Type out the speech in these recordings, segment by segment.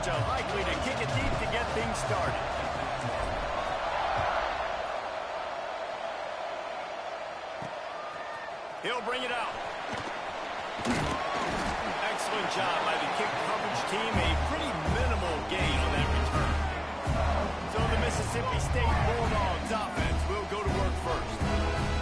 Georgia likely to kick it deep to get things started. He'll bring it out. Excellent job by the kick coverage team. A pretty minimal gain on that return. So the Mississippi State Bulldogs offense will go to work first.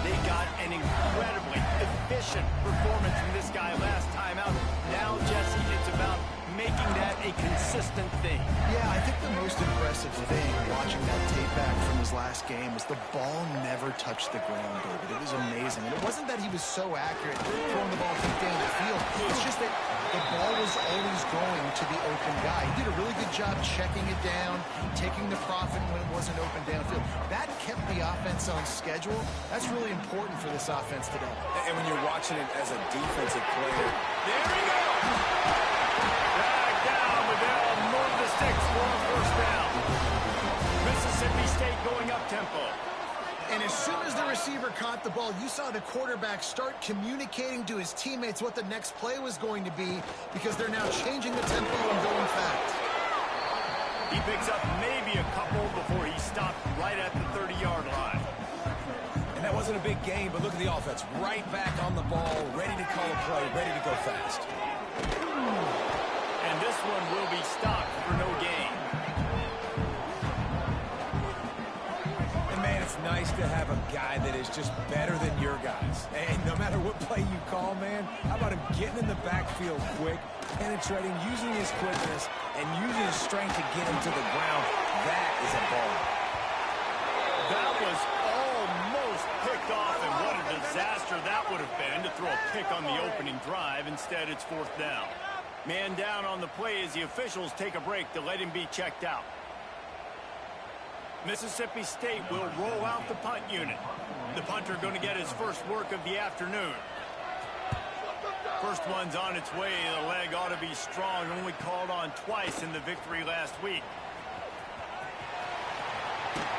They got an incredibly efficient performance from this guy last time out. Now, Jesse, it's about making that a consistent thing. Yeah, I think the most impressive thing watching that tape back from his last game was the ball never touched the ground, David. It was amazing. And it wasn't that he was so accurate throwing the ball deep down the field. It's just that the ball was always going to the open guy. He did a really good job checking it down, taking the profit when it wasn't open downfield. That kept the offense on schedule. That's really important for this offense today. And when you're watching it as a defensive player, there we go. Dragged down, but they'll move the sticks for a first down. Mississippi State going up tempo. And as soon as the receiver caught the ball, you saw the quarterback start communicating to his teammates what the next play was going to be, because they're now changing the tempo and going fast. He picks up maybe a couple before he stopped right at the 30-yard line. And that wasn't a big gain, but look at the offense. Right back on the ball, ready to call a play, ready to go fast. And this one will be stopped for no gain. It's nice to have a guy that is just better than your guys. And no matter what play you call, man, how about him getting in the backfield quick, penetrating, using his quickness, and using his strength to get him to the ground. That is a ball. That was almost picked off, and what a disaster that would have been to throw a pick on the opening drive. Instead, it's fourth down. Man down on the play as the officials take a break to let him be checked out. Mississippi State will roll out the punt unit. The punter going to get his first work of the afternoon. First one's on its way. The leg ought to be strong. Only called on twice in the victory last week.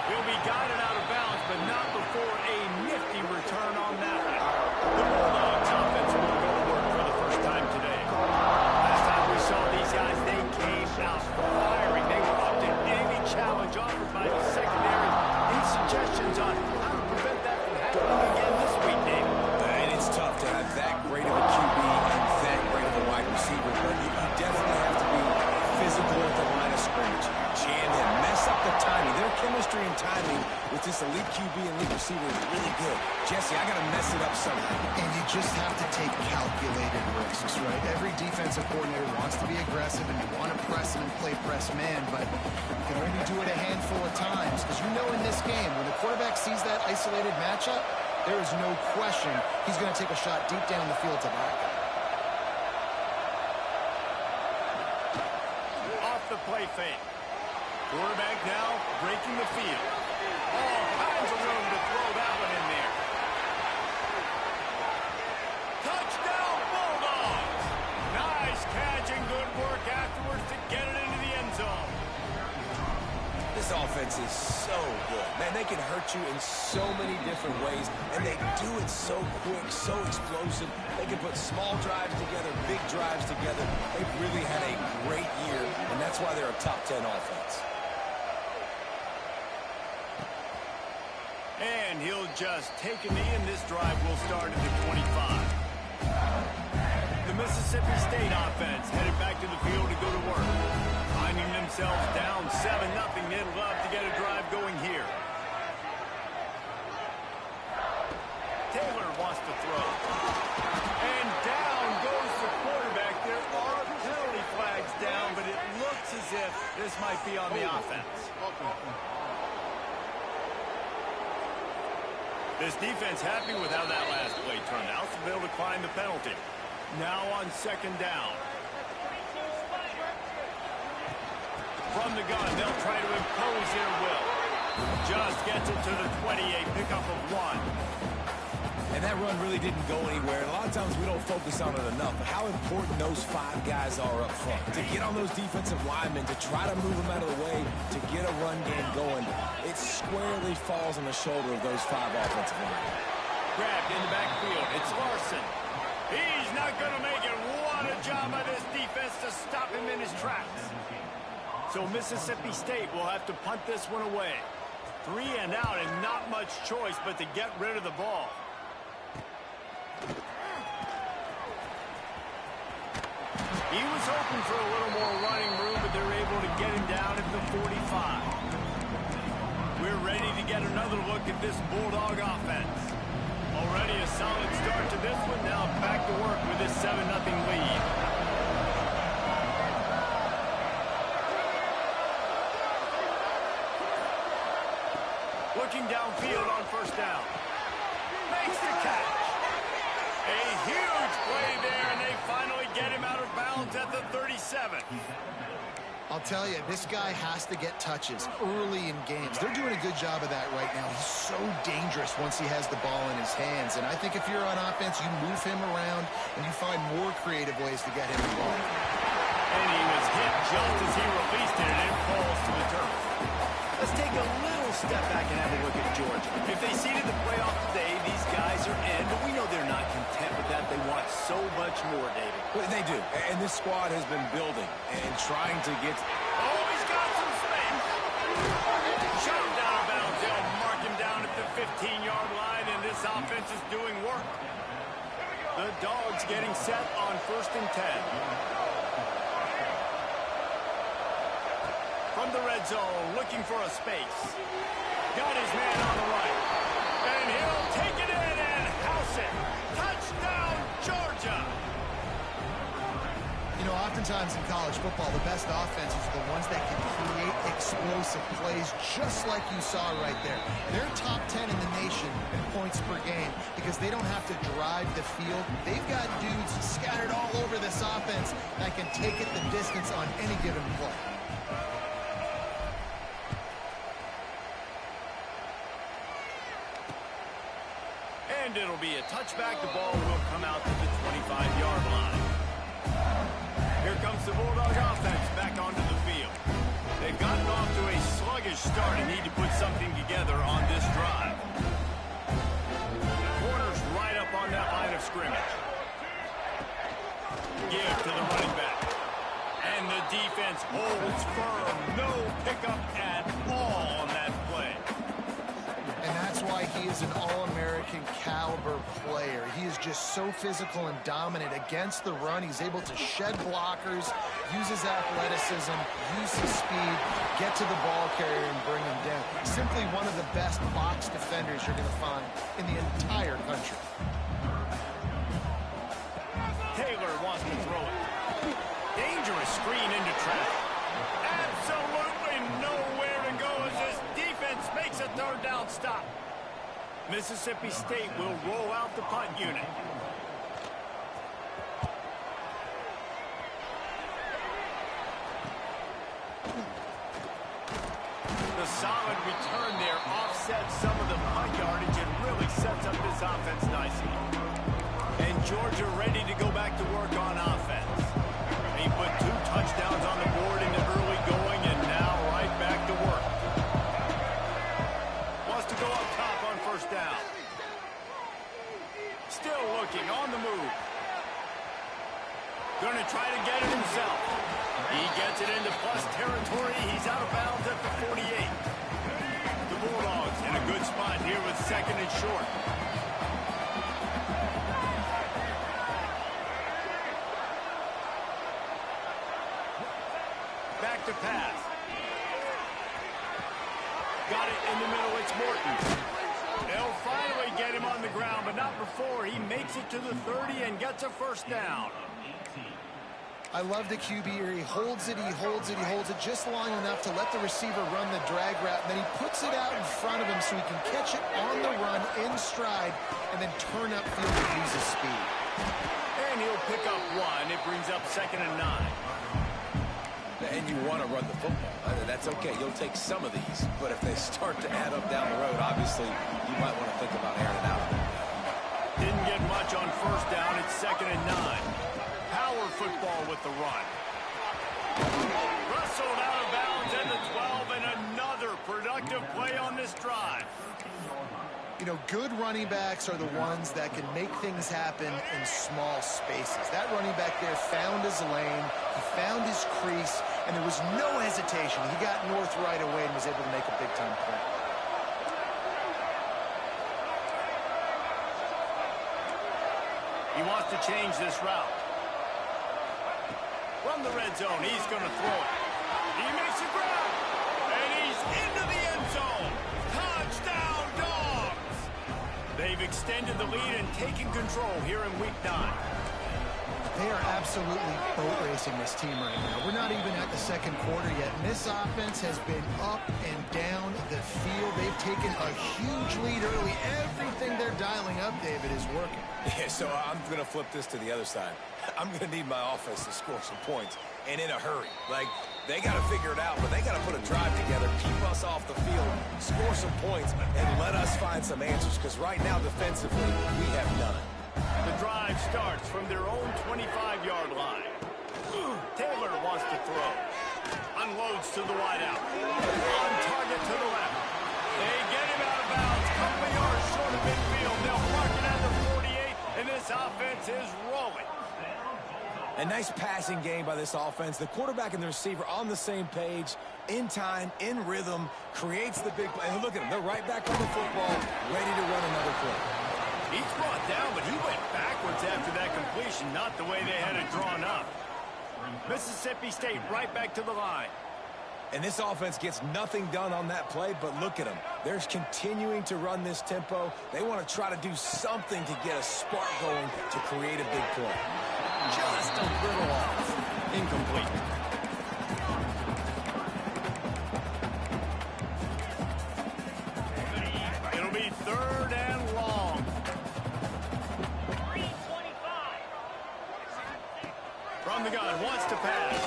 He'll be guided out of bounds, but not before a nifty return on that one. The Bulldogs offense will go to work for the first time today. Last time we saw these guys, they came out firing. They were up to any challenge offered by the secondary. Any suggestions on how to prevent that from happening again this week, Dave? And it's tough to have that great of a QB and that great of a wide receiver, but you definitely have to be physical at the line of scrimmage. Jam him, mess up the timing. Their chemistry and timing with this elite QB and elite receiver is really good. Jesse, I got to mess it up somehow. And you just have to take calculated risks, right? Every defensive coordinator wants to be aggressive, and you want to press him and play press man, but you can only do it a handful of times, because you know in this game, when the quarterback sees that isolated matchup, there is no question he's going to take a shot deep down the field to back it. Off the play fake. Quarterback now breaking the field. All kinds of room to throw that one in there. Touchdown Bulldogs! Nice catch and good work afterwards to get it into the end zone. This offense is so good. Man, they can hurt you in so many different ways, and they do it so quick, so explosive. They can put small drives together, big drives together. They've really had a great year, and that's why they're a top 10 offense. And he'll just take a knee, and this drive will start at the 25. The Mississippi State offense headed back to the field to go to work. Finding themselves down 7-0, they'd love to get a drive going here. Taylor wants to throw. And down goes the quarterback. There are penalty flags down, but it looks as if this might be on the offense. This defense happy with how that last play turned out, so they'll decline the penalty. Now on second down. From the gun, they'll try to impose their will. Just gets it to the 28, pickup of 1. And that run really didn't go anywhere. And a lot of times we don't focus on it enough, but how important those 5 guys are up front. To get on those defensive linemen, to try to move them out of the way, to get a run game going, it squarely falls on the shoulder of those 5 offensive linemen. Grabbed in the backfield. It's Larson. He's not going to make it. What a job by this defense to stop him in his tracks. So Mississippi State will have to punt this one away. 3 and out and not much choice but to get rid of the ball. He was hoping for a little more running room, but they're able to get him down at the 45. We're ready to get another look at this Bulldog offense. Already a solid start to this one. Now back to work with this 7-0 lead. Looking downfield on first down. Makes the catch. A huge play there, and they finally get him out of bounds at the 37. I'll tell you, this guy has to get touches early in games. They're doing a good job of that right now. He's so dangerous once he has the ball in his hands. And I think if you're on offense, you move him around and you find more creative ways to get him involved. And he was hit just as he released it, and it falls to the turf. Let's take a little step back and have a look at Georgia. If they seeded the playoff today, these guys are in, but we know they're not content with that. They want so much more, David. Well, they do, and this squad has been building and trying to get... Oh, he's got some space. Shot him down of bounds. They'll mark him down at the 15-yard line, and this offense is doing work. The Dogs getting set on 1st and 10. From the red zone, looking for a space. Got his man on the right. And he'll take it in and house it. Touchdown, Georgia! You know, oftentimes in college football, the best offenses are the ones that can create explosive plays, just like you saw right there. They're top 10 in the nation in points per game because they don't have to drive the field. They've got dudes scattered all over this offense that can take it the distance on any given play. And it'll be a touchback. The ball will come out to the 25-yard line. Here comes the Bulldog offense back onto the field. They've gotten off to a sluggish start and need to put something together on this drive. Corners right up on that line of scrimmage. Give to the running back. And the defense holds firm. No pickup at all on that play. And that's why he is an All-American caliber player. He is just so physical and dominant against the run. He's able to shed blockers, use his athleticism, use his speed, get to the ball carrier and bring him down. Simply one of the best box defenders you're going to find in the entire country. Taylor wants to throw it. Dangerous screen into traffic. Absolutely nowhere to go as this defense makes a 3rd down stop. Mississippi State will roll out the punt unit. The solid return there offsets some of the punt yardage and really sets up this offense nicely. And Georgia ready to go back to work on offense. He put 2 touchdowns on the board in the early going and now right back to work. Wants to go up top on 1st down. Still looking on the move. Going to try to get it himself. He gets it into plus territory. He's out of bounds at the 48. The Bulldogs in a good spot here with 2nd and short. Back to pass. Got it in the middle. It's Morton. They'll finally get him on the ground, but not before he makes it to the 30 and gets a 1st down. I love the QB here. He holds it, he holds it, he holds it just long enough to let the receiver run the drag route, and then he puts it out in front of him so he can catch it on the run in stride and then turn upfield and use his speed. And he'll pick up 1. It brings up 2nd and 9. And you want to run the football. That's okay. You'll take some of these. But if they start to add up down the road, obviously, you might want to think about airing it out. Didn't get much on 1st down. It's 2nd and 9. Power football with the run. Wrestled out of bounds at the 12, and another productive play on this drive. You know, good running backs are the ones that can make things happen in small spaces. That running back there found his lane, he found his crease, and there was no hesitation. He got north right away and was able to make a big-time play. He wants to change this route. From the red zone, he's going to throw it. He makes a grab, and he's into the end zone. Touchdown, Dogs! They've extended the lead and taken control here in Week 9. They are absolutely boat racing this team right now. We're not even at the second quarter yet, and this offense has been up and down the field. They've taken a huge lead early. Everything they're dialing up, David, is working. Yeah, so I'm going to flip this to the other side. I'm going to need my offense to score some points, and in a hurry. Like, they got to figure it out, but they got to put a drive together, keep us off the field, score some points, and let us find some answers, because right now, defensively, we have none. The drive starts from their own 25-yard line. Taylor wants to throw. Unloads to the wideout. On target to the left. They get him out of bounds. Couple yards short of midfield. They'll mark it at the 48, and this offense is rolling. A nice passing game by this offense. The quarterback and the receiver on the same page, in time, in rhythm, creates the big play. And look at them. They're right back on the football, ready to run another play. He's brought down, but he went backwards after that completion, not the way they had it drawn up. Mississippi State right back to the line. And this offense gets nothing done on that play, but look at them. They're continuing to run this tempo. They want to try to do something to get a spark going to create a big play. Just a little off. Incomplete. It'll be third and long. From the gun, wants to pass.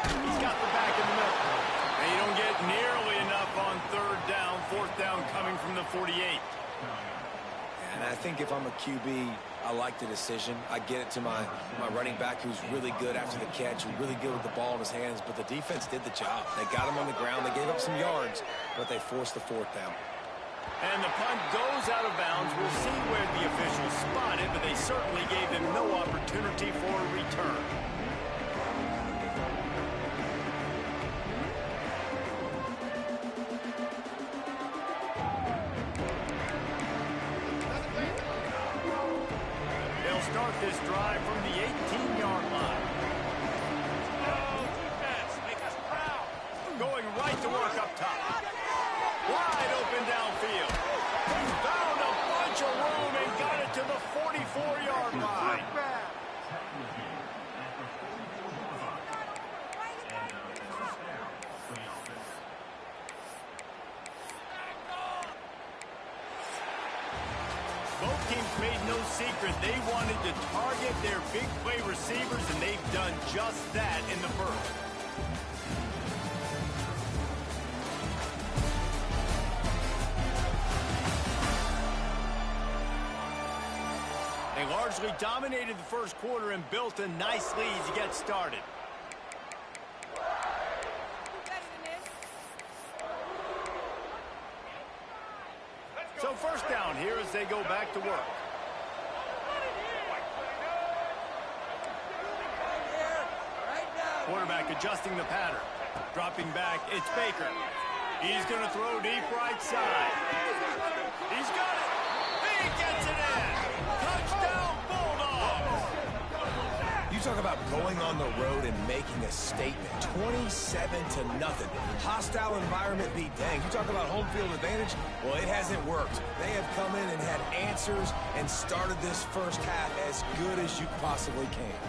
He's got the back in the middle. And you don't get nearly enough on third down, fourth down coming from the 48. And I think if I'm a QB, I like the decision. I get it to my running back who's really good after the catch, who's really good with the ball in his hands, but the defense did the job. They got him on the ground. They gave up some yards, but they forced the fourth down. And the punt goes out of bounds. We'll see where the officials spot it, but they certainly gave them no opportunity for a return. They'll start this drive from the 18-yard line. Make us proud. Going right to work up top. Wide open downfield. He found a bunch of room and got it to the 44-yard line. Both teams made no secret they wanted to target their big play receivers, and they've done just that in the first. They largely dominated the first quarter and built a nice lead to get started. So first down here as they go back to work. Quarterback adjusting the pattern. Dropping back, it's Baker. He's going to throw deep right side. He's got it. He gets it in. Touchdown, Bulldogs. You talk about going on the road and making a statement. 27-0. Hostile environment beat dang. You talk about home field advantage. Well, it hasn't worked. They have come in and had answers and started this first half as good as you possibly can.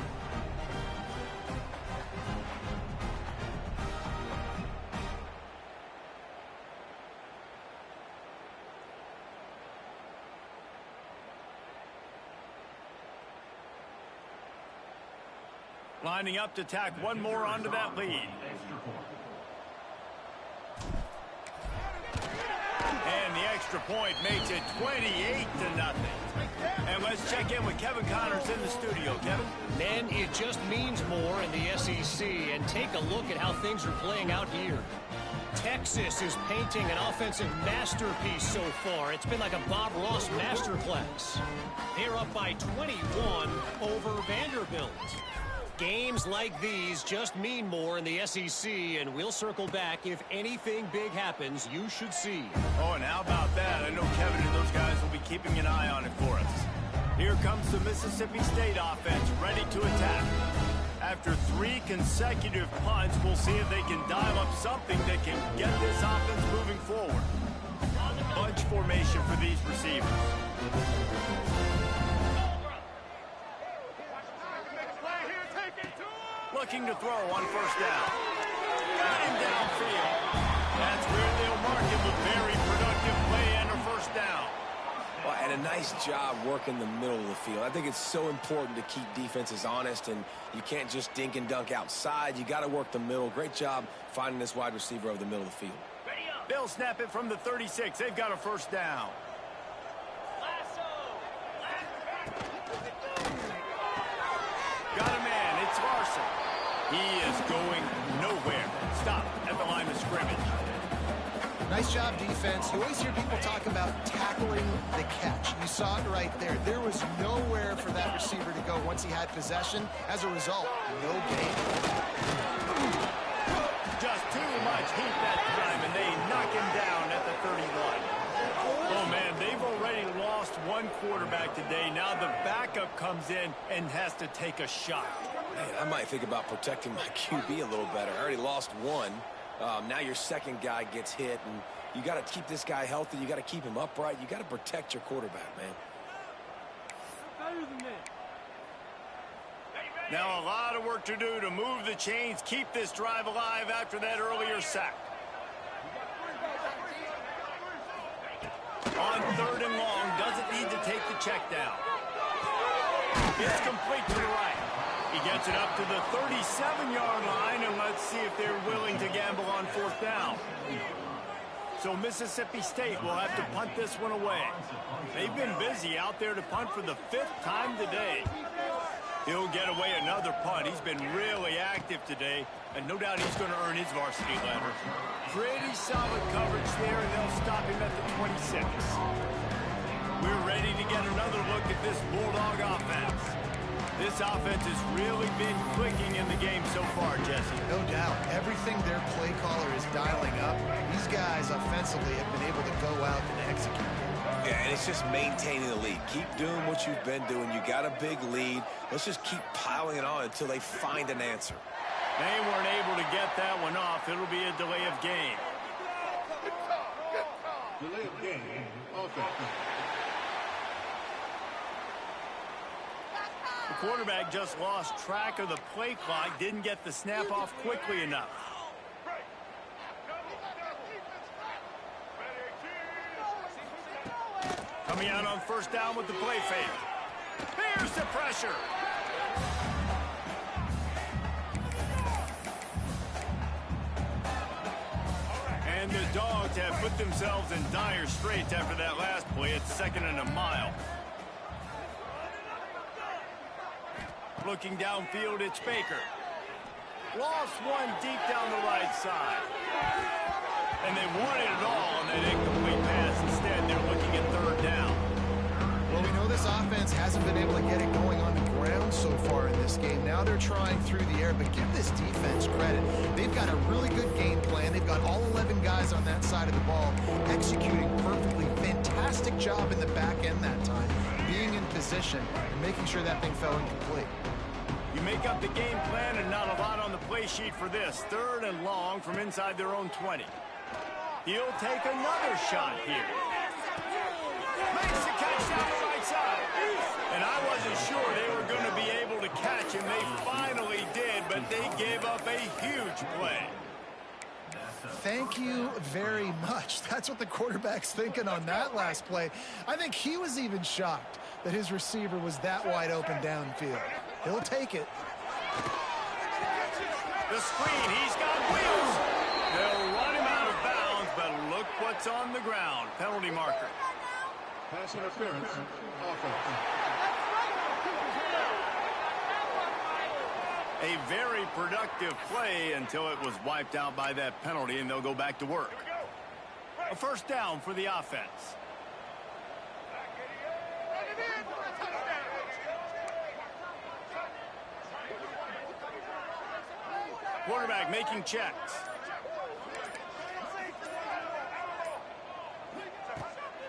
Lining up to tack one more onto that lead. And the extra point makes it 28-0. And let's check in with Kevin Connors in the studio. Kevin? Man, it just means more in the SEC. And take a look at how things are playing out here. Texas is painting an offensive masterpiece so far. It's been like a Bob Ross masterclass. They're up by 21 over Vanderbilt. Games like these just mean more in the SEC, and we'll circle back if anything big happens you should see. Oh, and how about that? I know Kevin and those guys will be keeping an eye on it for us. Here comes the Mississippi State offense, ready to attack. After 3 consecutive punts, we'll see if they can dial up something that can get this offense moving forward. Bunch formation for these receivers. Looking to throw on first down. Got him downfield. That's where they'll mark him with very productive play and a first down. Well, and a nice job working the middle of the field. I think it's so important to keep defenses honest, and you can't just dink and dunk outside. You got to work the middle. Great job finding this wide receiver over the middle of the field. They'll snap it from the 36. They've got a first down. Got a man. It's Larson. He is going nowhere. Stop at the line of scrimmage. Nice job, defense. You always hear people talk about tackling the catch. You saw it right there. There was nowhere for that receiver to go once he had possession. As a result, no gain. Just too much heat that time, and they knock him down at the 31. Oh, man, they've already lost one quarterback today. Now the backup comes in and has to take a shot. Man, I might think about protecting my QB a little better. I already lost one. Now your second guy gets hit, and you got to keep this guy healthy. You got to keep him upright. You got to protect your quarterback, man. Now a lot of work to do to move the chains, keep this drive alive after that earlier sack. On 3rd and long, doesn't need to take the check down. It's complete to the right. He gets it up to the 37-yard line, and let's see if they're willing to gamble on 4th down. So Mississippi State will have to punt this one away. They've been busy out there to punt for the 5th time today. He'll get away another punt. He's been really active today, and no doubt he's going to earn his varsity letter. Pretty solid coverage there, and they'll stop him at the 26. We're ready to get another look at this Bulldog offense. This offense has really been clicking in the game so far, Jesse. No doubt. Everything their play caller is dialing up, these guys offensively have been able to go out and execute. Yeah, and it's just maintaining the lead. Keep doing what you've been doing. You got a big lead. Let's just keep piling it on until they find an answer. They weren't able to get that one off. It'll be a delay of game. Delay of game. Offense. The quarterback just lost track of the play clock, didn't get the snap off quickly enough. Coming out on 1st down with the play fake. Here's the pressure. And the Dogs have put themselves in dire straits after that last play. It's 2nd and a mile. Looking downfield, it's Baker. Lost one deep down the right side. And they wanted it all on that incomplete pass. Instead, they're looking at 3rd down. Well, we know this offense hasn't been able to get it going on the ground so far in this game. Now they're trying through the air, but give this defense credit. They've got a really good game plan. They've got all 11 guys on that side of the ball executing perfectly. Fantastic job in the back end that time, being in position and making sure that thing fell incomplete. You make up the game plan and not a lot on the play sheet for this. 3rd and long from inside their own 20. He'll take another shot here. Makes the catch down the right side. And I wasn't sure they were going to be able to catch him. They finally did, but they gave up a huge play. Thank you very much. That's what the quarterback's thinking on that last play. I think he was even shocked that his receiver was that wide open downfield. He'll take it. The screen, he's got wheels. They'll run him out of bounds, but look what's on the ground. Penalty marker. Pass interference. Offense. A very productive play until it was wiped out by that penalty, and they'll go back to work. A first down for the offense. Quarterback making checks.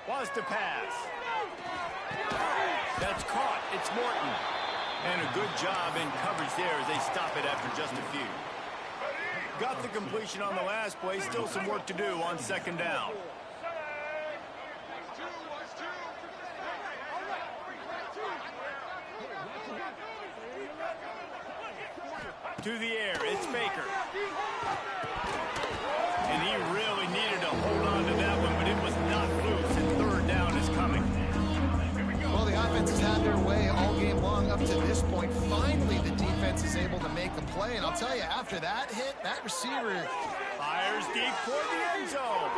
Wants to pass. That's caught. It's Morton. And a good job in coverage there as they stop it after just a few. Got the completion on the last play. Still some work to do on second down. To the air, it's Baker. And he really needed to hold on to that one, but it was not loose, and third down is coming. Well, the offense has had their way all game long up to this point. Finally, the defense is able to make a play, and I'll tell you, after that hit, that receiver fires deep toward the end zone.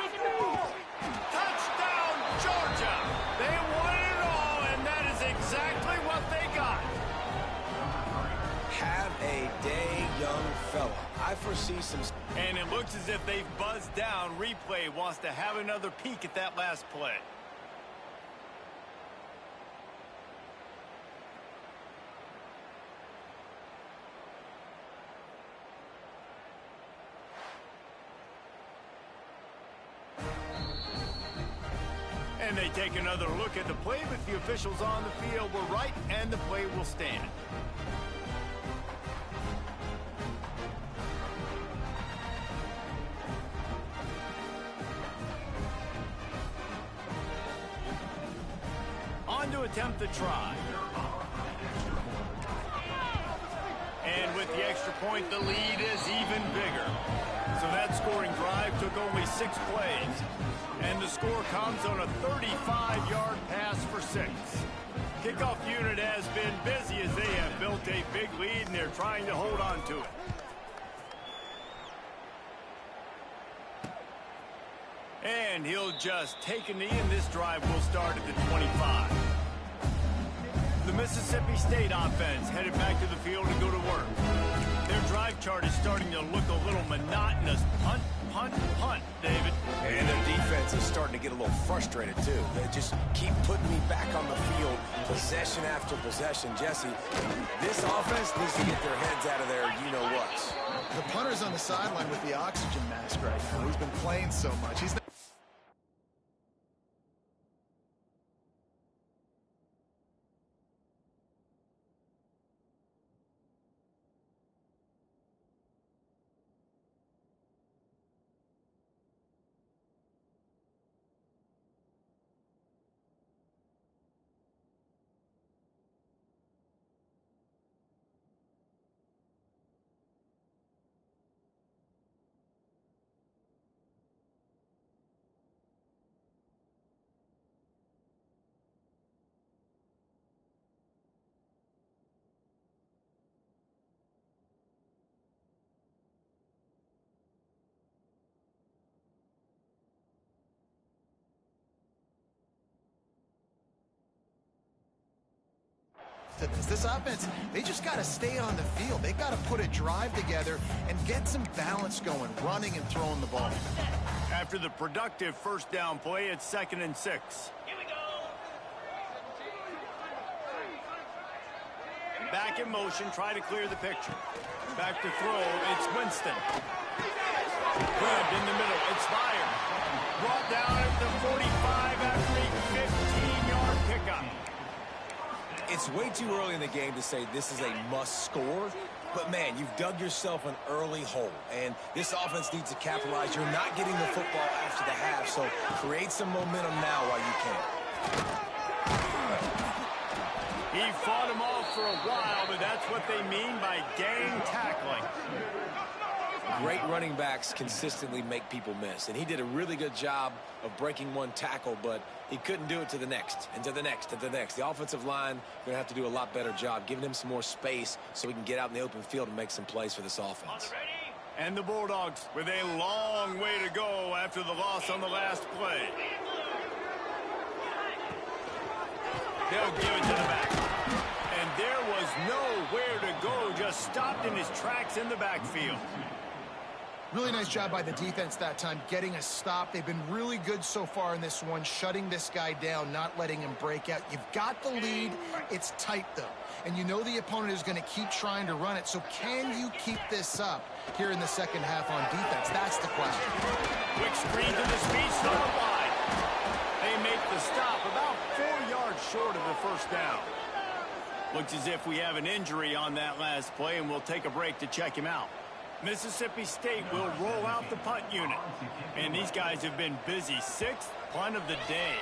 Touchdown, Georgia! They won it all, and that is exactly what they got. Have a day, young fella. I foresee some... And it looks as if they've buzzed down. Replay wants to have another peek at that last play. And they take another look at the play, but the officials on the field were right, and the play will stand. On to attempt the try. And with the extra point, the lead is even bigger. So that scoring drive took only 6 plays. And the score comes on a 35-yard pass for 6. Kickoff unit has been busy as they have built a big lead, and they're trying to hold on to it. And he'll just take a knee, and this drive will start at the 25. The Mississippi State offense headed back to the field to go to work. Their drive chart is starting to look a little monotonous. Punt, punt, punt, David. And their defense is starting to get a little frustrated, too. They just keep putting me back on the field, possession after possession. Jesse, this offense needs to get their heads out of their you-know-whats. The punter's on the sideline with the oxygen mask right now. He's been playing so much. He's not... This offense, they just got to stay on the field. They got to put a drive together and get some balance going, running and throwing the ball. After the productive first down play, it's 2nd and 6. Here we go. Back in motion, try to clear the picture. Back to throw, it's Winston. Grabbed in the middle, it's fired. Brought down at the 45 after a 15-yard pickup. It's way too early in the game to say this is a must score, but man, you've dug yourself an early hole, and this offense needs to capitalize. You're not getting the football after the half, so create some momentum now while you can. He fought him off for a while, but that's what they mean by gang tackling. Great running backs consistently make people miss, and he did a really good job of breaking one tackle, but he couldn't do it to the next, and to the next, and to the next. The offensive line going to have to do a lot better job, giving him some more space so he can get out in the open field and make some plays for this offense. And the Bulldogs with a long way to go after the loss on the last play. They'll give it to the back. And there was nowhere to go, just just stopped in his tracks in the backfield. Really nice job by the defense that time, getting a stop. They've been really good so far in this one, shutting this guy down, not letting him break out. You've got the lead. It's tight, though. And you know the opponent is going to keep trying to run it. So can you keep this up here in the second half on defense? That's the question. Quick screen to the speed, thrown wide. They make the stop about 4 yards short of the first down. Looks as if we have an injury on that last play, and we'll take a break to check him out. Mississippi State will roll out the punt unit. And these guys have been busy. 6th punt of the day.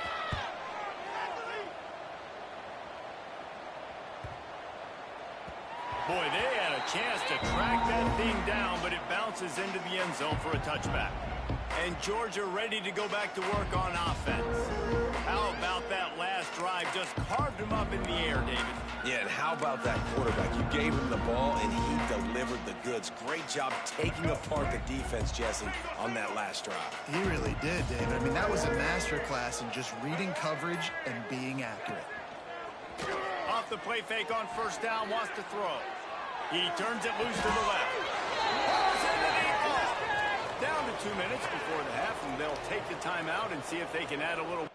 Boy, they had a chance to track that thing down, but it bounces into the end zone for a touchback. And Georgia ready to go back to work on offense. How about that last drive? Just carved him up in the air, David. Yeah, and how about that quarterback? You gave him the ball, and he delivered the goods. Great job taking apart the defense, Jesse, on that last drive. He really did, David. I mean, that was a masterclass in just reading coverage and being accurate. Off the play fake on first down, wants to throw. He turns it loose to the left. Balls in the deep ball. Down to 2 minutes before the half, and they'll take the timeout and see if they can add a little.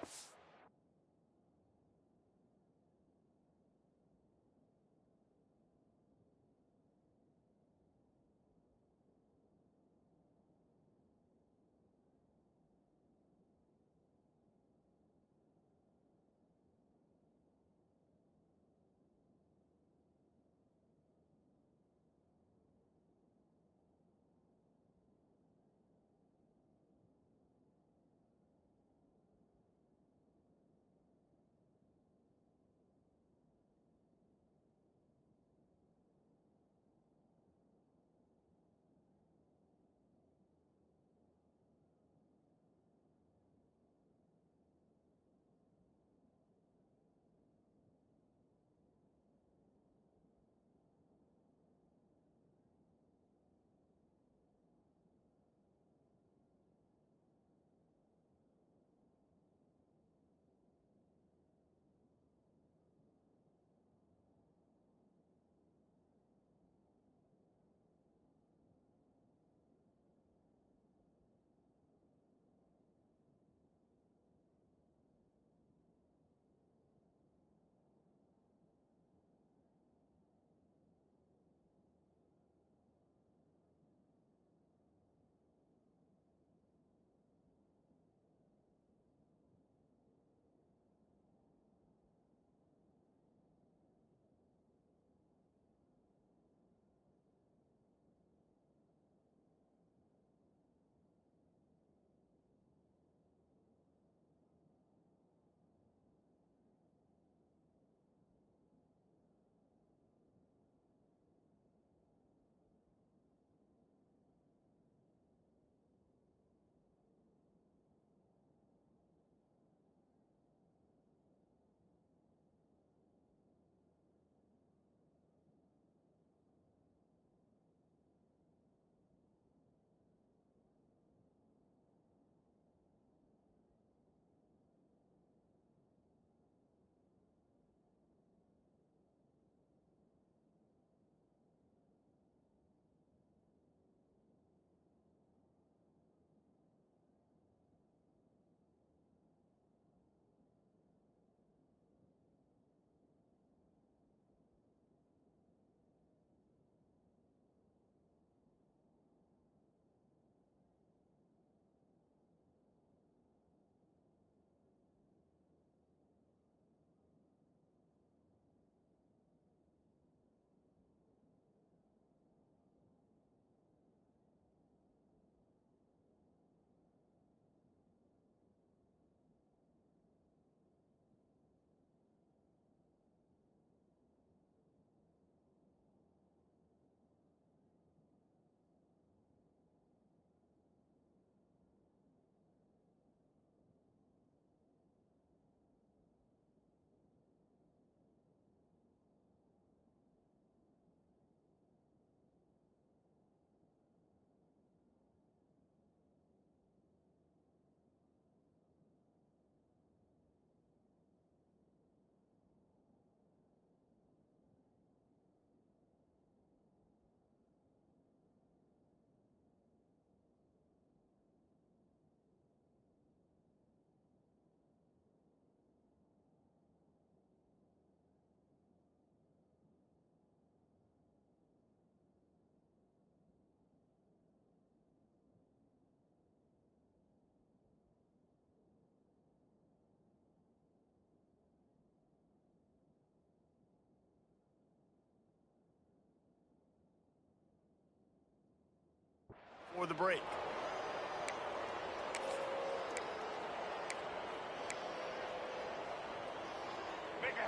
before the break.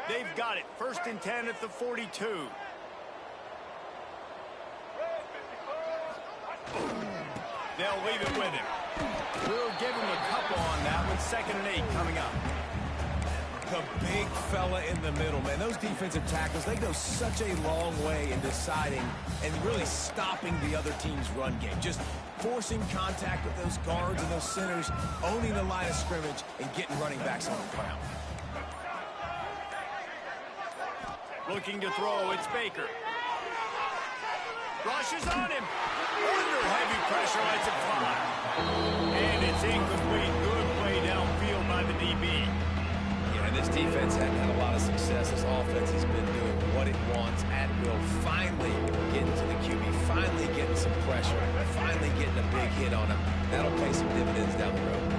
They've got it. 1st and 10 at the 42. They'll leave it with him. We'll give him a couple on that one. 2nd and 8 coming up. The big fella in the middle, man. Those defensive tackles, they go such a long way in deciding and really stopping the other team's run game. Just forcing contact with those guards and those centers, owning the line of scrimmage, and getting running backs on the ground. Looking to throw, it's Baker. Rushes on him. Under heavy pressure, lets it fly. And it's incomplete. Good play downfield by the DB. Yeah, this defense hadn't had a lot of success. This offense has been doing what it wants at will. Finally getting to the QB. Finally getting some pressure. Finally getting a big hit on him. That'll pay some dividends down the road.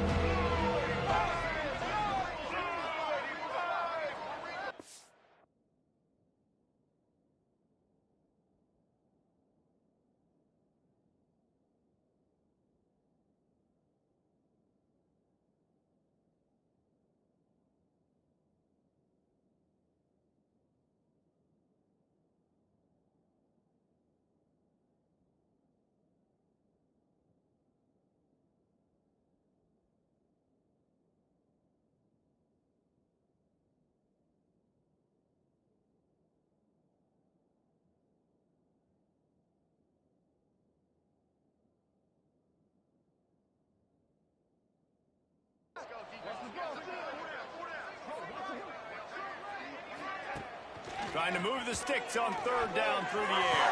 Trying to move the sticks on 3rd down through the air.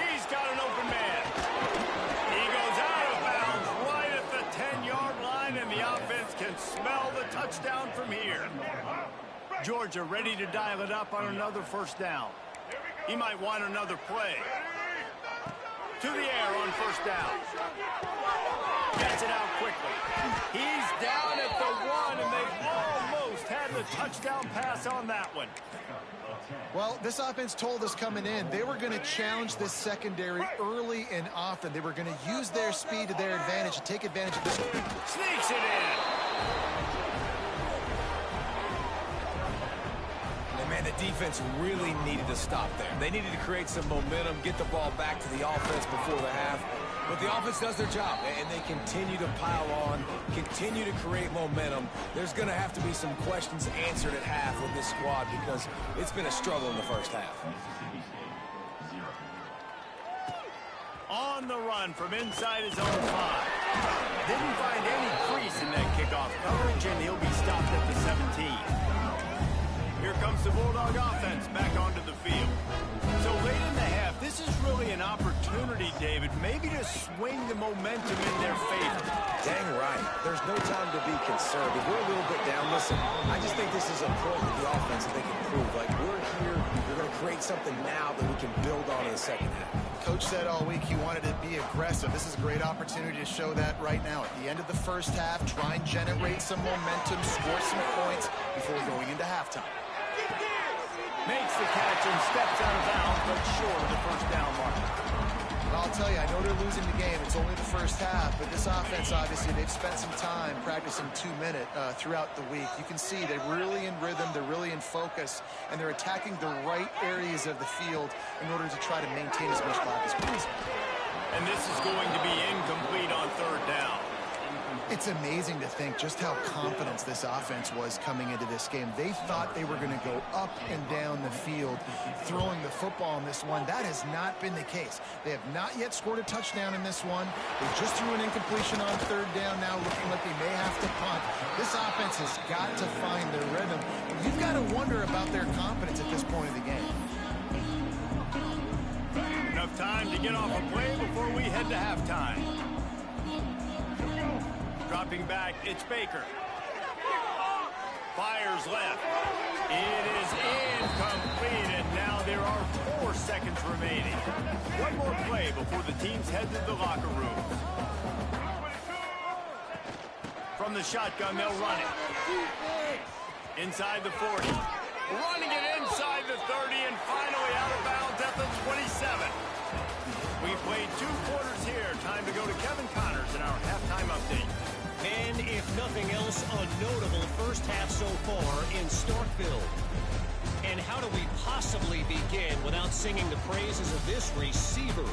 He's got an open man. He goes out of bounds right at the 10-yard line, and the offense can smell the touchdown from here. Georgia ready to dial it up on another 1st down. He might want another play. To the air on 1st down. Gets it out quickly. He's down at the 1, and they've almost had the touchdown pass on that one. Well, this offense told us coming in they were going to challenge this secondary early and often. They were going to use their speed to their advantage and take advantage of this. Sneaks it in. And man, the defense really needed to stop there. They needed to create some momentum, get the ball back to the offense before the half. But the offense does their job, and they continue to pile on, continue to create momentum. There's going to have to be some questions answered at half with this squad because it's been a struggle in the 1st half. On the run from inside his own 5. Didn't find any crease in that kickoff coverage, and he'll be stopped at the 17. Here comes the Bulldog offense back onto the field. So late in the half, this is really an opportunity, David, maybe to swing the momentum in their favor. Dang right. There's no time to be concerned. If we're a little bit down, listen, I just think this is a point with the offense that they can prove. Like, we're here, we're going to create something now that we can build on in the 2nd half. Coach said all week he wanted to be aggressive. This is a great opportunity to show that right now. At the end of the 1st half, try and generate some momentum, score some points before going into halftime. Makes the catch and steps out of bounds, but short of the 1st down mark. And I'll tell you, I know they're losing the game. It's only the 1st half, but this offense, obviously, they've spent some time practicing 2-minute throughout the week. You can see they're really in rhythm, they're really in focus, and they're attacking the right areas of the field in order to try to maintain as much clock as possible. And this is going to be incomplete on 3rd down. It's amazing to think just how confident this offense was coming into this game. They thought they were going to go up and down the field throwing the football in this one. That has not been the case. They have not yet scored a touchdown in this one. They just threw an incompletion on 3rd down, now looking like they may have to punt. This offense has got to find their rhythm. You've got to wonder about their confidence at this point of the game. Enough time to get off a play before we head to halftime. Dropping back, it's Baker. Fires left. It is incomplete, and now there are 4 seconds remaining. One more play before the teams head to the locker room. From the shotgun, they'll run it. Inside the 40. Running it inside the 30, and finally out of bounds at the 27. We played 2 quarters here. Time to go to Kevin Connors in our halftime update. And if nothing else, a notable first half so far in Starkville. And how do we possibly begin without singing the praises of this receiver?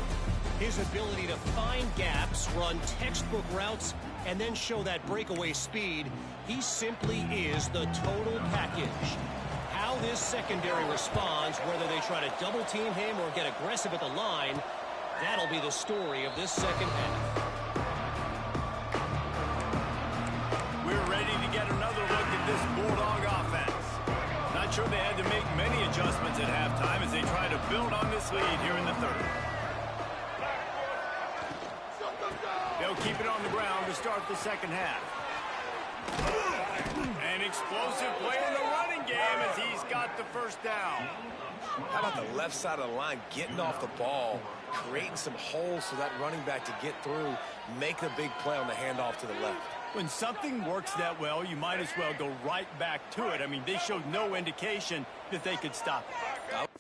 His ability to find gaps, run textbook routes, and then show that breakaway speed. He simply is the total package. How this secondary responds, whether they try to double team him or get aggressive at the line, that'll be the story of this second half. We're ready to get another look at this Bulldog offense. Not sure they had to make many adjustments at halftime as they try to build on this lead here in the third. They'll keep it on the ground to start the second half. An explosive play in the running game as he's got the first down. How about the left side of the line getting off the ball, creating some holes for that running back to get through, make a big play on the handoff to the left. When something works that well, you might as well go right back to it. I mean, they showed no indication that they could stop it.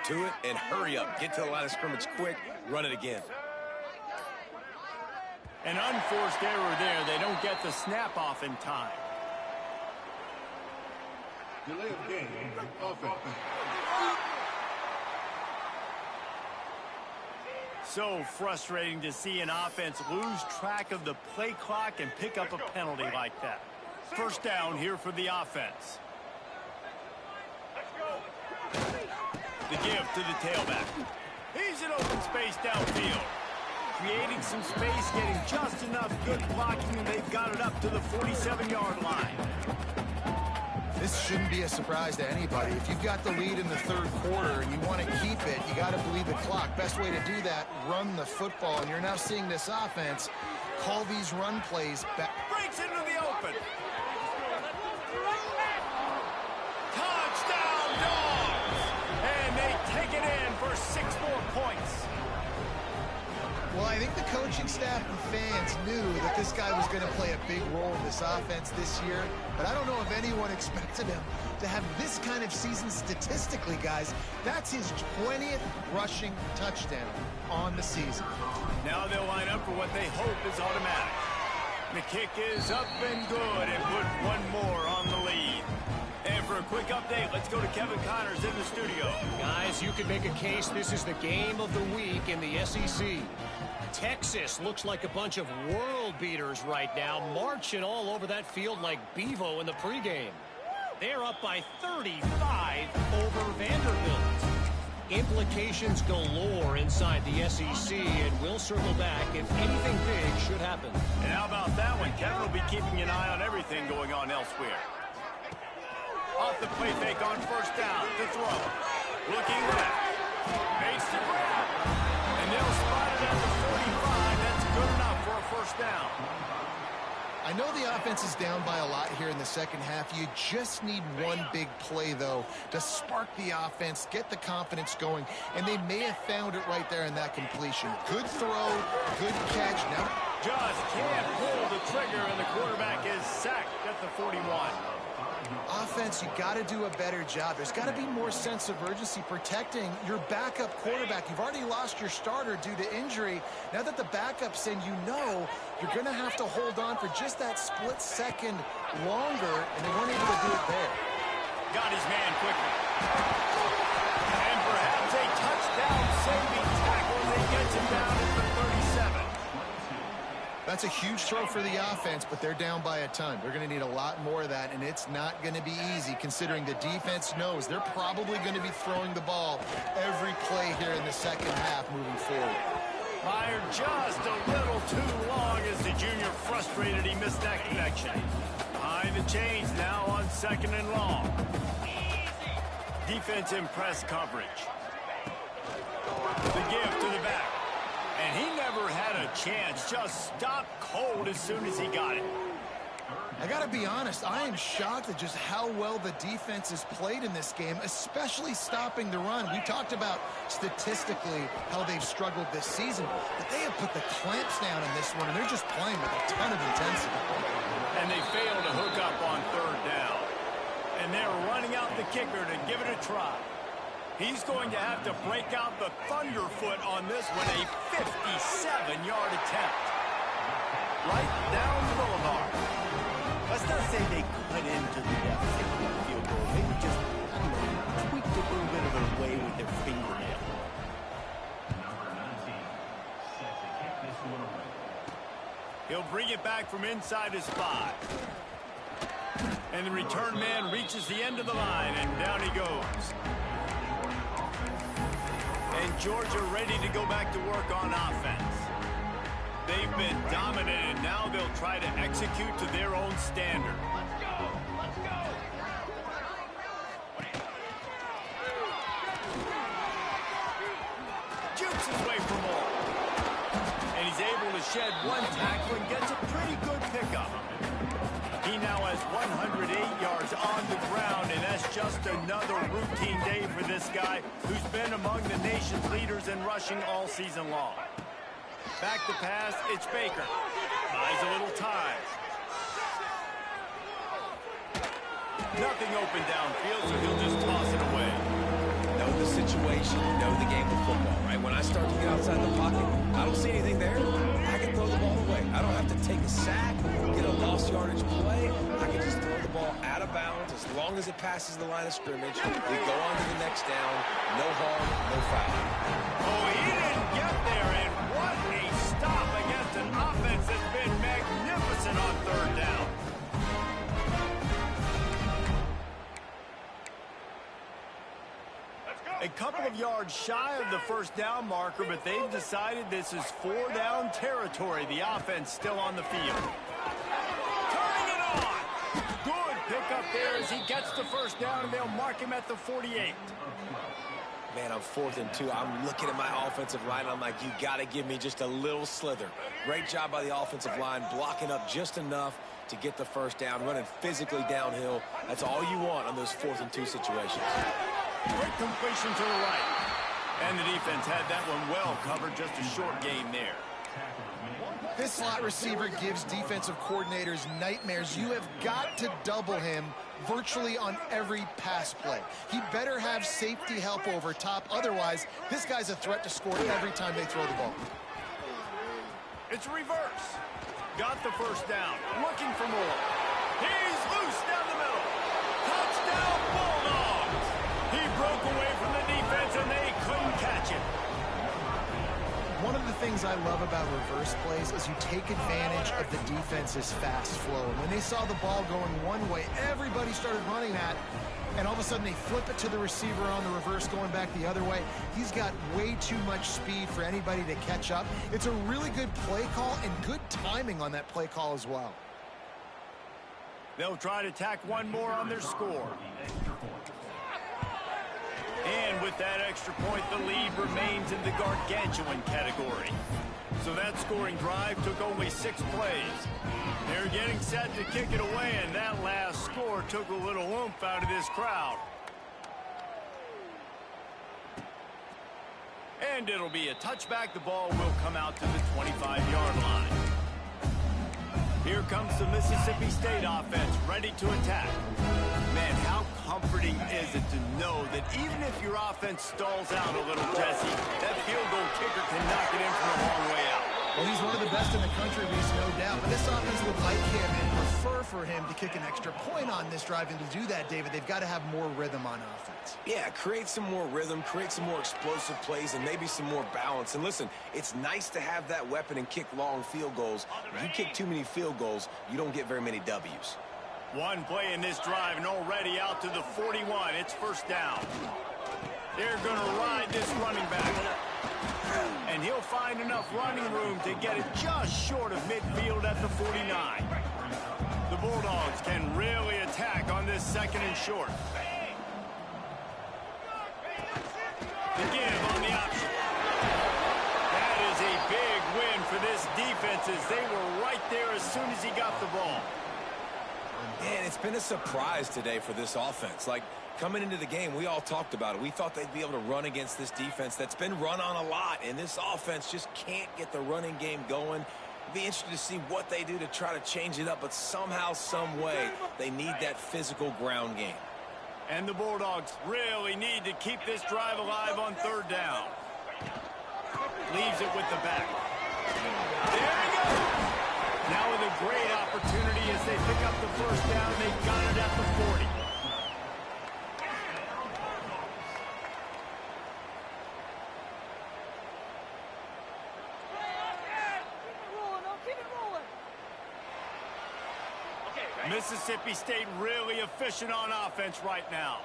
to it and hurry up. Get to the line of scrimmage quick. Run it again. An unforced error there. They don't get the snap off in time. Delay of game, offense. So frustrating to see an offense lose track of the play clock and pick up a penalty like that. First down here for the offense. The give to the tailback. He's in open space downfield. Creating some space, getting just enough good blocking, and they've got it up to the 47-yard line. This shouldn't be a surprise to anybody. If you've got the lead in the third quarter and you want to keep it, you got to bleed the clock. Best way to do that, run the football. And you're now seeing this offense call these run plays back. Breaks into the open. Touchdown, Dogs! And they take it in for 6 more points. Well, I think the coaching staff and fans knew that this guy was going to play a big role in this offense this year, but I don't know if anyone expected him to have this kind of season statistically, guys. That's his 20th rushing touchdown on the season. Now they'll line up for what they hope is automatic. The kick is up and good, and put one more on the lead. And for a quick update, let's go to Kevin Connors in the studio. Guys, you could make a case this is the game of the week in the SEC. Texas looks like a bunch of world beaters right now, marching all over that field like Bevo in the pregame. They're up by 35 over Vanderbilt. Implications galore inside the SEC, and we'll circle back if anything big should happen. And how about that one? Kevin will be keeping an eye on everything going on elsewhere. Off the play fake on first down to throw. Looking left. Makes the grab. And they'll spot it at the 45. That's good enough for a first down. I know the offense is down by a lot here in the second half. You just need one big play, though, to spark the offense, get the confidence going, and they may have found it right there in that completion. Good throw, good catch. Now just can't pull the trigger, and the quarterback is sacked at the 41. Offense, you got to do a better job. There's got to be more sense of urgency protecting your backup quarterback. You've already lost your starter due to injury. Now that the backup's in, you know you're going to have to hold on for just that split second longer, and they weren't able to do it there. Got his man quickly. And perhaps a touchdown-saving tackle as he gets him down at the 37. That's a huge throw for the offense, but they're down by a ton. They're going to need a lot more of that, and it's not going to be easy considering the defense knows they're probably going to be throwing the ball every play here in the second half moving forward. Fired just a little too long as the junior frustrated he missed that connection. Behind the chains now on second and long. Defense in press coverage. The give to the back. And he never had a chance. Just stopped cold as soon as he got it. I got to be honest, I am shocked at just how well the defense has played in this game, especially stopping the run. We talked about statistically how they've struggled this season, but they have put the clamps down in this one, and they're just playing with a ton of intensity. And they failed to hook up on third down. And they're running out the kicker to give it a try. He's going to have to break out the thunderfoot on this one, a 57-yard attempt. Right down the boulevard. Let's not say they cut into the field goal. Maybe just, I don't know, tweaked a little bit of their way with their fingernail. He'll bring it back from inside his 5. And the return man reaches the end of the line, and down he goes. And Georgia ready to go back to work on offense. They've been dominated. Now they'll try to execute to their own standard. Let's go! Let's go! Jukes his way for more. And he's able to shed one tackle and gets a pretty good pickup. He now has 108 yards on the ground, and that's just another routine day for this guy who's been among the nation's leaders in rushing all season long. Back to pass, it's Baker. Buys a little time. Nothing open downfield, so he'll just toss it away. No, the situation, you know the game of football, right? When I start to get outside the pocket, I don't see anything there. I can throw the ball away. I don't have to take a sack, get a lost yardage play. I can just throw the ball out of bounds as long as it passes the line of scrimmage. We go on to the next down. No harm, no foul. Oh, he didn't get there, and what a stop against an offense that's been magnificent on third down. A couple of yards shy of the first down marker, but they've decided this is 4-down territory. The offense still on the field. Turning it on. Good pickup there as he gets the first down, and they'll mark him at the 48. Man, I'm 4th and 2. I'm looking at my offensive line. I'm like, you got to give me just a little slither. Great job by the offensive line, blocking up just enough to get the first down, running physically downhill. That's all you want on those 4th and 2 situations. Great completion to the right. And the defense had that one well covered. Just a short gain there. This slot receiver gives defensive coordinators nightmares. You have got to double him virtually on every pass play. He better have safety help over top. Otherwise, this guy's a threat to score every time they throw the ball. It's reverse. Got the first down. Looking for more. He's loose down the middle. Touchdown Bulldogs. He broke away from the defense and they couldn't catch him. One of the things I love about reverse plays is you take advantage of the defense's fast flow. And when they saw the ball going one way, everybody started running that. And all of a sudden they flip it to the receiver on the reverse going back the other way. He's got way too much speed for anybody to catch up. It's a really good play call and good timing on that play call as well. They'll try to tack one more on their score. And with that extra point, the lead remains in the gargantuan category. So that scoring drive took only 6 plays. They're getting set to kick it away, and that last score took a little oomph out of this crowd. And it'll be a touchback. The ball will come out to the 25-yard line. Here comes the Mississippi State offense, ready to attack. Man, how comforting is it to know that even if your offense stalls out a little, Jesse, that field goal kicker can knock it in from a long way out. Well, he's one of the best in the country, Reese, no doubt. But this offense would like him and prefer for him to kick an extra point on this drive. And to do that, David, they've got to have more rhythm on offense. Yeah, create some more rhythm, create some more explosive plays, and maybe some more balance. And listen, it's nice to have that weapon and kick long field goals. If you kick too many field goals, you don't get very many W's. One play in this drive, and already out to the 41. It's first down. They're going to ride this running back. And he'll find enough running room to get it just short of midfield at the 49. The Bulldogs can really attack on this 2nd and short. The give on the option. That is a big win for this defense as they were right there as soon as he got the ball. And it's been a surprise today for this offense. Like, coming into the game, we all talked about it. We thought they'd be able to run against this defense that's been run on a lot, and this offense just can't get the running game going. It'd be interesting to see what they do to try to change it up, but somehow, some way, they need that physical ground game. And the Bulldogs really need to keep this drive alive on 3rd down. Leaves it with the back. There he goes! Now with a great opportunity as they pick up the first down, they got it at the 40. Mississippi State really efficient on offense right now.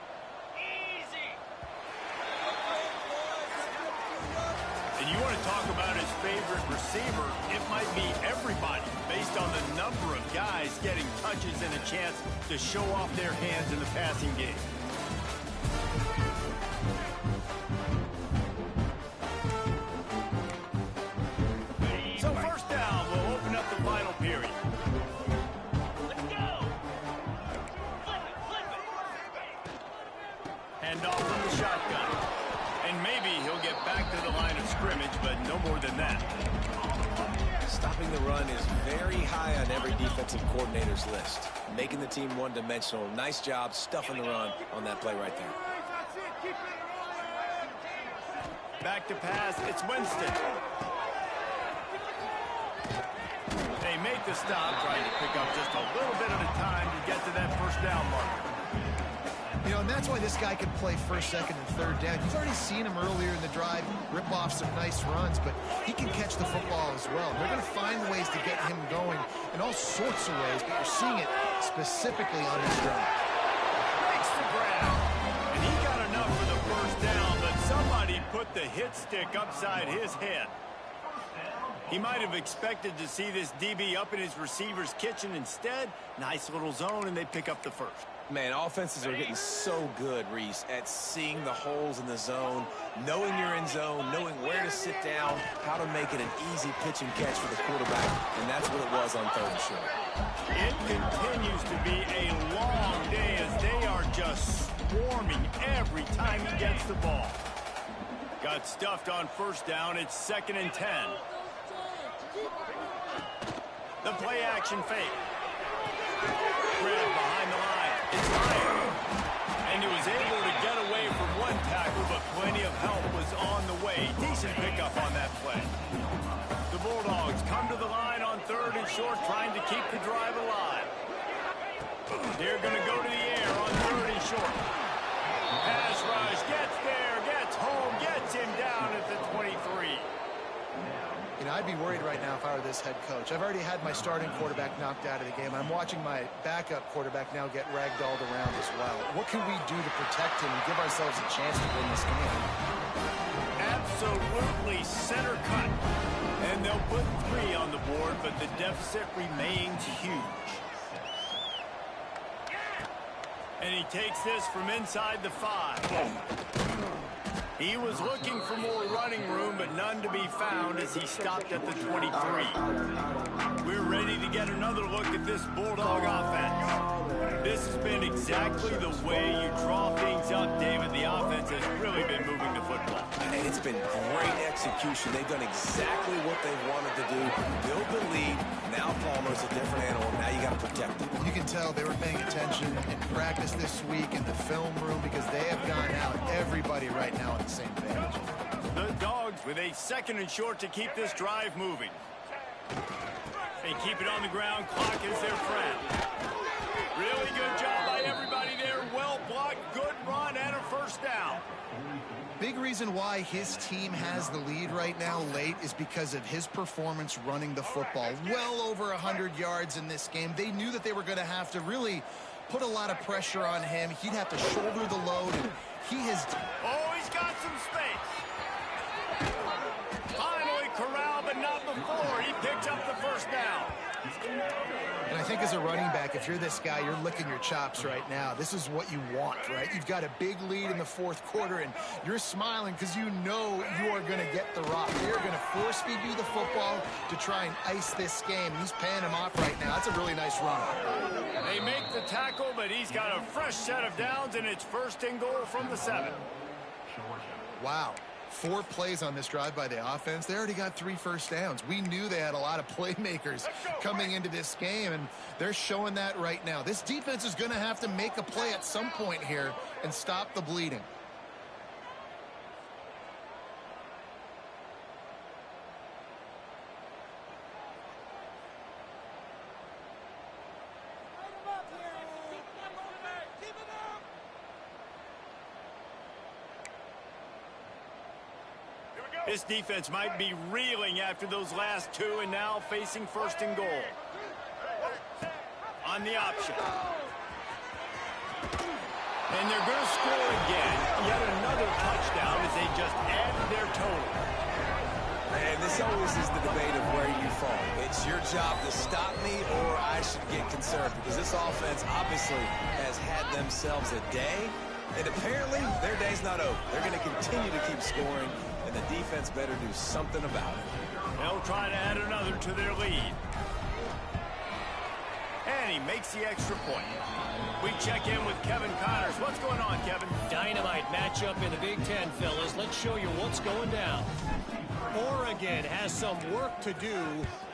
And you want to talk about his favorite receiver, it might be everybody based on the number of guys getting touches and a chance to show off their hands in the passing game. So first down will open up the final period. Hand off from the shotgun. And maybe he'll get back to the line of scrimmage, but no more than that. Stopping the run is very high on every defensive coordinator's list. Making the team one-dimensional. Nice job stuffing the run on that play right there. Back to pass. It's Winston. They make the stop, trying to pick up just a little bit at a time to get to that first down mark. You know, and that's why this guy can play first, second, and third down. You've already seen him earlier in the drive rip off some nice runs, but he can catch the football as well. They're going to find ways to get him going in all sorts of ways, but you're seeing it specifically on this drive. Makes the grab. And he got enough for the first down, but somebody put the hit stick upside his head. He might have expected to see this DB up in his receiver's kitchen. Instead, nice little zone, and they pick up the first. Man, offenses are getting so good, Reese, at seeing the holes in the zone, knowing you're in zone, knowing where to sit down, how to make it an easy pitch and catch for the quarterback, and that's what it was on third and short. It continues to be a long day as they are just swarming every time he gets the ball. Got stuffed on first down. It's 2nd and 10. The play action fake. Grab behind the line. It's Ryan. And he was able to get away from one tackle, but plenty of help was on the way. Decent pickup on that play. The Bulldogs come to the line on 3rd and short, trying to keep the drive alive. They're going to go to the air on 3rd and short. Pass rush, gets there, gets home, gets him down at the 23. You know, I'd be worried right now if I were this head coach. I've already had my starting quarterback knocked out of the game. I'm watching my backup quarterback now get ragdolled around as well. What can we do to protect him and give ourselves a chance to win this game? Absolutely center cut. And they'll put 3 on the board, but the deficit remains huge. And he takes this from inside the 5. He was looking for more running room, but none to be found as he stopped at the 23. We're ready to get another look at this Bulldog offense. This has been exactly the way you draw things up, David. The offense has really been moving the football. And it's been great execution. They've done exactly what they wanted to do. Build the lead. Now Palmer's a different animal. Now you got to protect him. You can tell they were paying attention in practice this week in the film room because they have gone out, everybody right now on the same page. The Dogs with a 2nd and short to keep this drive moving. They keep it on the ground. Clock is their friend. Really good job by everybody there. Well blocked, good run, and a first down. Big reason why his team has the lead right now late is because of his performance running the football. Well over 100 yards in this game. They knew that they were going to have to really put a lot of pressure on him. He'd have to shoulder the load. And he has... Oh, he's got some space. Finally corralled, but not before. He picks up the first down. And I think as a running back, if you're this guy, you're licking your chops right now. This is what you want, right? You've got a big lead in the 4th quarter, and you're smiling because you know you are going to get the rock. They're going to force-feed you the football to try and ice this game. He's paying him off right now. That's a really nice run. They make the tackle, but he's got a fresh set of downs, and it's 1st and goal from the 7. Wow. 4 plays on this drive by the offense. They already got 3 first downs. We knew they had a lot of playmakers coming into this game, and they're showing that right now. This defense is going to have to make a play at some point here and stop the bleeding. This defense might be reeling after those last 2 and now facing 1st and goal. On the option. And they're going to score again. Yet another touchdown as they just added their total. And this always is the debate of where you fall. It's your job to stop me or I should get concerned because this offense obviously has had themselves a day. And apparently their day's not over. They're going to continue to keep scoring. And the defense better do something about it. They'll try to add another to their lead. And he makes the extra point. We check in with Kevin Connors. What's going on, Kevin? Dynamite matchup in the Big Ten, fellas. Let's show you what's going down. Oregon has some work to do,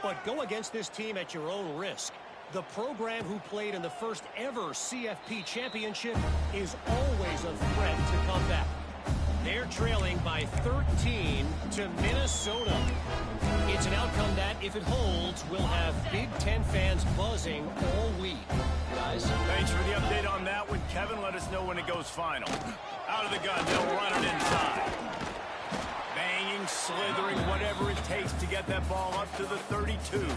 but go against this team at your own risk. The program who played in the first ever CFP championship is always a threat to come back. They're trailing by 13 to Minnesota. It's an outcome that, if it holds, will have Big Ten fans buzzing all week. Guys? Thanks for the update on that one, Kevin. Let us know when it goes final. Out of the gun, they'll run it inside. Banging, slithering, whatever it takes to get that ball up to the 32.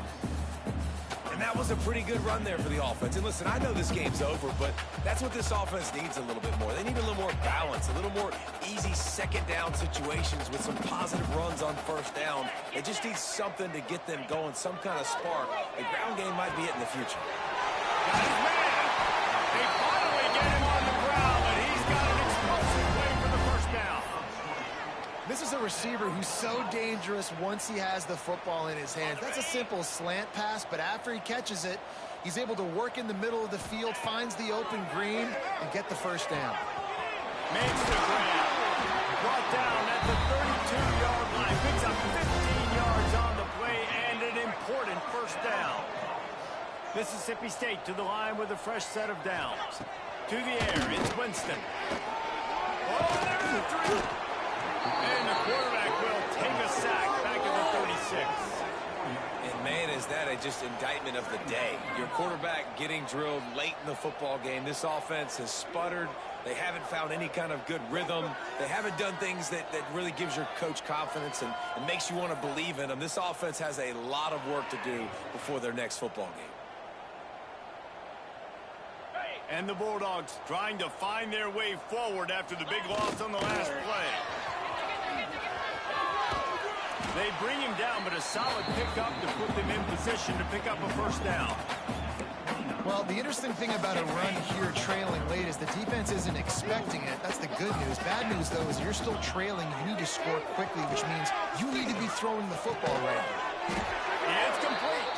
And that was a pretty good run there for the offense. And listen, I know this game's over, but that's what this offense needs a little bit more. They need a little more balance, a little more easy second down situations with some positive runs on first down. They just need something to get them going, some kind of spark. A ground game might be it in the future. Got his man. They finally get him on the ground, and he's got an explosive play for the first down. This is a receiver who's so dangerous once he has the football in his hands. That's a simple slant pass, but after he catches it, he's able to work in the middle of the field, finds the open green, and get the first down. Makes the grab. Brought down at the 32-yard line. Picks up 15 yards on the play and an important first down. Mississippi State to the line with a fresh set of downs. To the air, it's Winston. Oh, there's the three. And the quarterback will take a sack back at the 36. And, man, is that just indictment of the day. Your quarterback getting drilled late in the football game. This offense has sputtered. They haven't found any kind of good rhythm. They haven't done things that really gives your coach confidence and makes you want to believe in them. This offense has a lot of work to do before their next football game. And the Bulldogs trying to find their way forward after the big loss on the last play. They bring him down, but a solid pickup to put them in position to pick up a first down. Well, the interesting thing about a run here trailing late is the defense isn't expecting it. That's the good news. Bad news, though, is you're still trailing. You need to score quickly, which means you need to be throwing the football right. It's complete.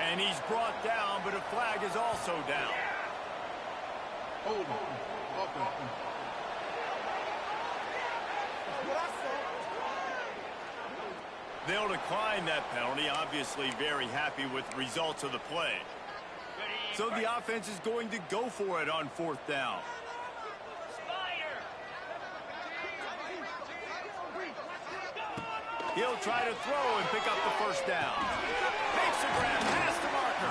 And he's brought down, but a flag is also down. Hold on. Offense. They'll decline that penalty. Obviously very happy with the results of the play. So the offense is going to go for it on fourth down. He'll try to throw and pick up the first down. Makes a grab past the marker.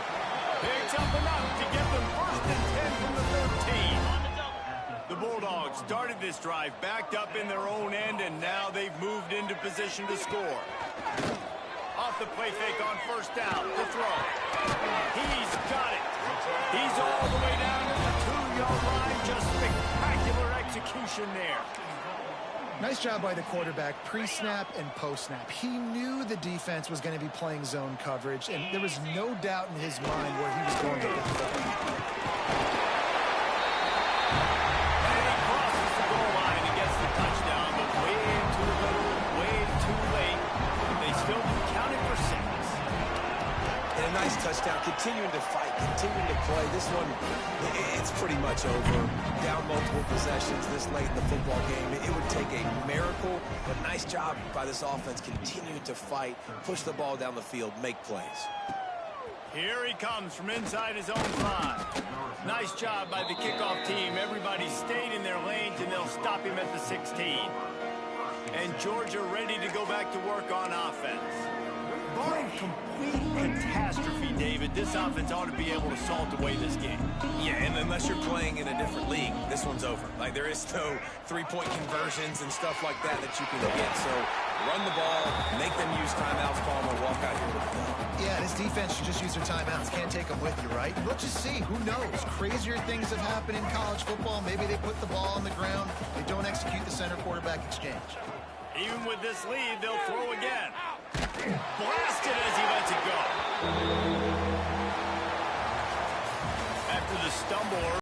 Picks up enough to give them first and 10 from the 13. The Bulldogs started this drive backed up in their own end, and now they've moved into position to score. Off the play fake on first down to throw. He's got it. He's all the way down to the 2-yard line. Just spectacular execution there. Nice job by the quarterback, pre-snap and post-snap. He knew the defense was going to be playing zone coverage, and there was no doubt in his mind where he was going to get the football. And he crosses the goal line and gets the touchdown, but way too little, way too late. They still be counted for 6. And a nice touchdown, continuing to fight, continuing to play. This one, it's pretty much over. Down multiple possessions this late in the football game. It would take a miracle, but nice job by this offense, continuing to fight, push the ball down the field, make plays. Here he comes from inside his own 5. Nice job by the kickoff team. Everybody stayed in their lanes, and they'll stop him at the 16. And Georgia ready to go back to work on offense. Barring complete catastrophe, David, this offense ought to be able to salt away this game. Yeah, and unless you're playing in a different league, this one's over. Like, there is no three-point conversions and stuff like that you can get. So run the ball, make them use timeouts, Palmer, walk out here with the ball. Yeah, this defense should just use their timeouts. Can't take them with you, right? We'll just see. Who knows? Crazier things have happened in college football. Maybe they put the ball on the ground. They don't execute the center-quarterback exchange. Even with this lead, they'll throw again. Blasted as he lets it go. After the stumble